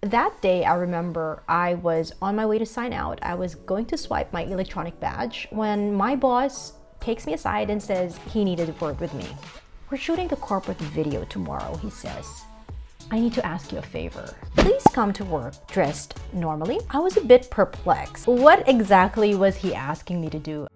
That day, I remember I was on my way to sign out. I was going to swipe my electronic badge when my boss takes me aside and says he needed a word with me. "We're shooting the corporate video tomorrow," he says. "I need to ask you a favor. Please come to work dressed normally." I was a bit perplexed. What exactly was he asking me to do?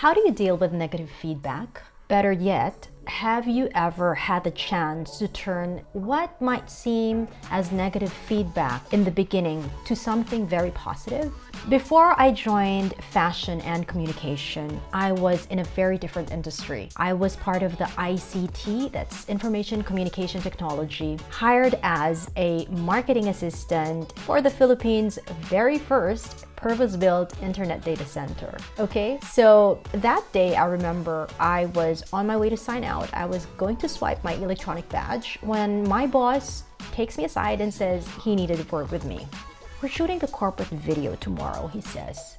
How do you deal with negative feedback? Better yet, have you ever had the chance to turn what might seem as negative feedback in the beginning to something very positive? Before I joined fashion and communication, I was in a very different industry. I was part of the ICT, that's Information Communication Technology, hired as a marketing assistant for the Philippines' very first purpose-built internet data center. Okay, so that day I remember I was on my way to sign out. I was going to swipe my electronic badge when my boss takes me aside and says he needed a word with me. "We're shooting the corporate video tomorrow," he says.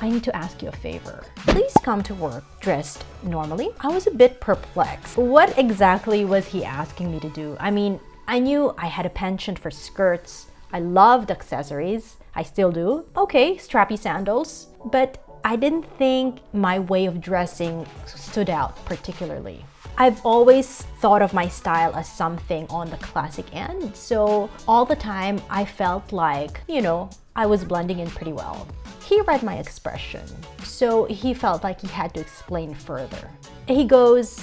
"I need to ask you a favor. Please come to work dressed normally." I was a bit perplexed. What exactly was he asking me to do? I mean, I knew I had a penchant for skirts. I loved accessories. I still do. Okay, strappy sandals. But I didn't think my way of dressing stood out particularly. I've always thought of my style as something on the classic end. So all the time I felt like, I was blending in pretty well. He read my expression, so he felt like he had to explain further. He goes,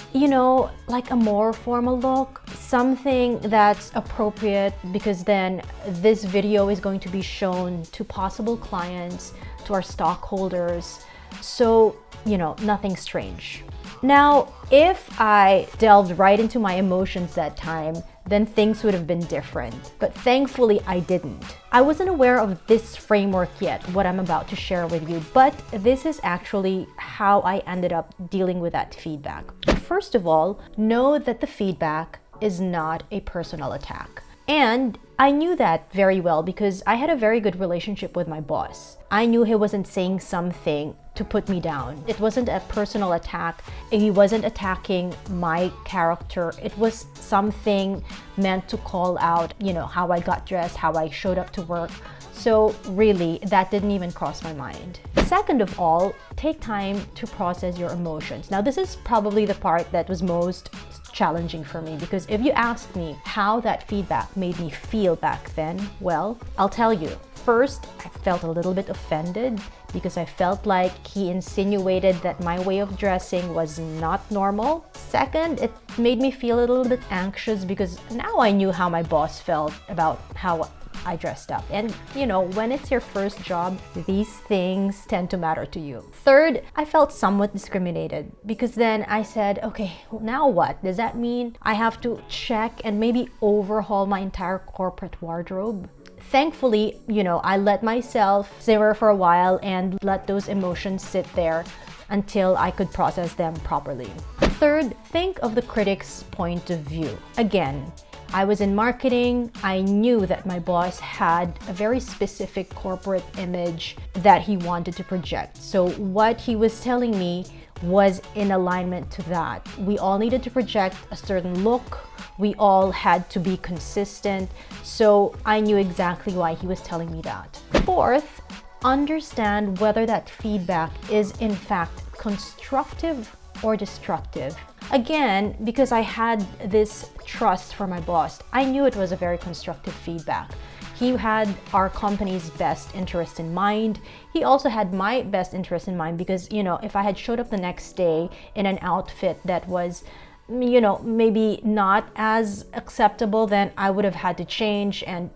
like a more formal look, something that's appropriate because then this video is going to be shown to possible clients, to our stockholders. So, nothing strange. Now, if I delved right into my emotions that time, then things would have been different. But thankfully, I didn't. I wasn't aware of this framework yet, what I'm about to share with you, but this is actually how I ended up dealing with that feedback. First of all, know that the feedback is not a personal attack. And I knew that very well because I had a very good relationship with my boss. I knew he wasn't saying something to put me down. It wasn't a personal attack. He wasn't attacking my character. It was something meant to call out, how I got dressed, how I showed up to work. So really, that didn't even cross my mind. Second of all, take time to process your emotions. Now, this is probably the part that was most challenging for me because if you ask me how that feedback made me feel back then, well, I'll tell you. First, I felt a little bit offended because I felt like he insinuated that my way of dressing was not normal. Second, it made me feel a little bit anxious because now I knew how my boss felt about how I dressed up. And when it's your first job, these things tend to matter to you. Third, I felt somewhat discriminated because then I said, okay, now what? Does that mean I have to check and maybe overhaul my entire corporate wardrobe? Thankfully, I let myself simmer for a while and let those emotions sit there until I could process them properly. Third, think of the critic's point of view. Again, I was in marketing. I knew that my boss had a very specific corporate image that he wanted to project. So what he was telling me was in alignment to that. We all needed to project a certain look. We all had to be consistent. So I knew exactly why he was telling me that. Fourth, understand whether that feedback is in fact constructive or destructive. Again, because I had this trust for my boss, I knew it was a very constructive feedback. He had our company's best interest in mind. He also had my best interest in mind because, if I had showed up the next day in an outfit that was, maybe not as acceptable, then I would have had to change, and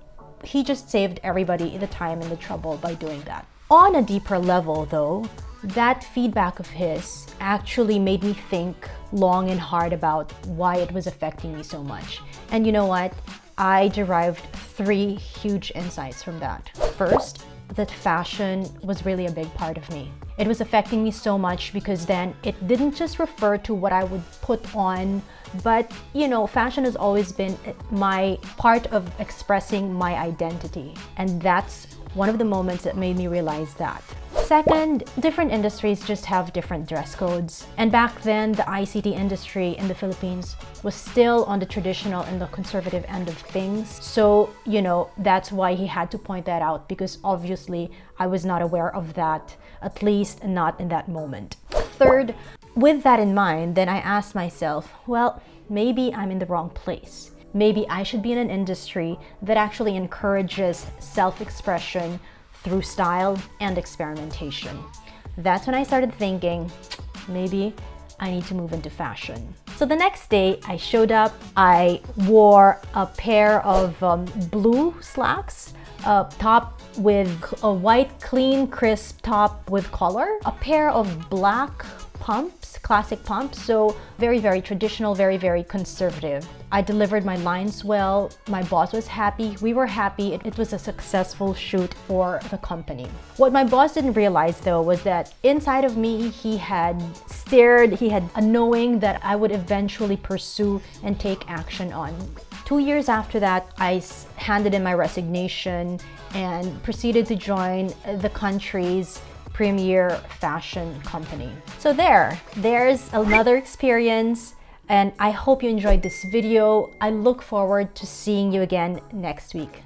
he just saved everybody the time and the trouble by doing that. On a deeper level, though, that feedback of his actually made me think long and hard about why it was affecting me so much. And you know what? I derived 3 huge insights from that. First, that fashion was really a big part of me. It was affecting me so much because then it didn't just refer to what I would put on, but fashion has always been my part of expressing my identity. And that's one of the moments that made me realize that. Second, different industries just have different dress codes. And back then, the ICT industry in the Philippines was still on the traditional and the conservative end of things. So, that's why he had to point that out, because obviously I was not aware of that, at least not in that moment. Third, with that in mind, then I asked myself, well, maybe I'm in the wrong place. Maybe I should be in an industry that actually encourages self-expression through style and experimentation. That's when I started thinking, maybe I need to move into fashion. So the next day I showed up, I wore a pair of blue slacks, a top with a white, clean, crisp top with collar, a pair of black pumps, classic pumps, so very, very traditional, very, very conservative. I delivered my lines well, my boss was happy, we were happy, it was a successful shoot for the company. What my boss didn't realize though was that inside of me, he had a knowing that I would eventually pursue and take action on. 2 years after that, I handed in my resignation and proceeded to join the country's premier fashion company. So there's another experience, and I hope you enjoyed this video. I look forward to seeing you again next week.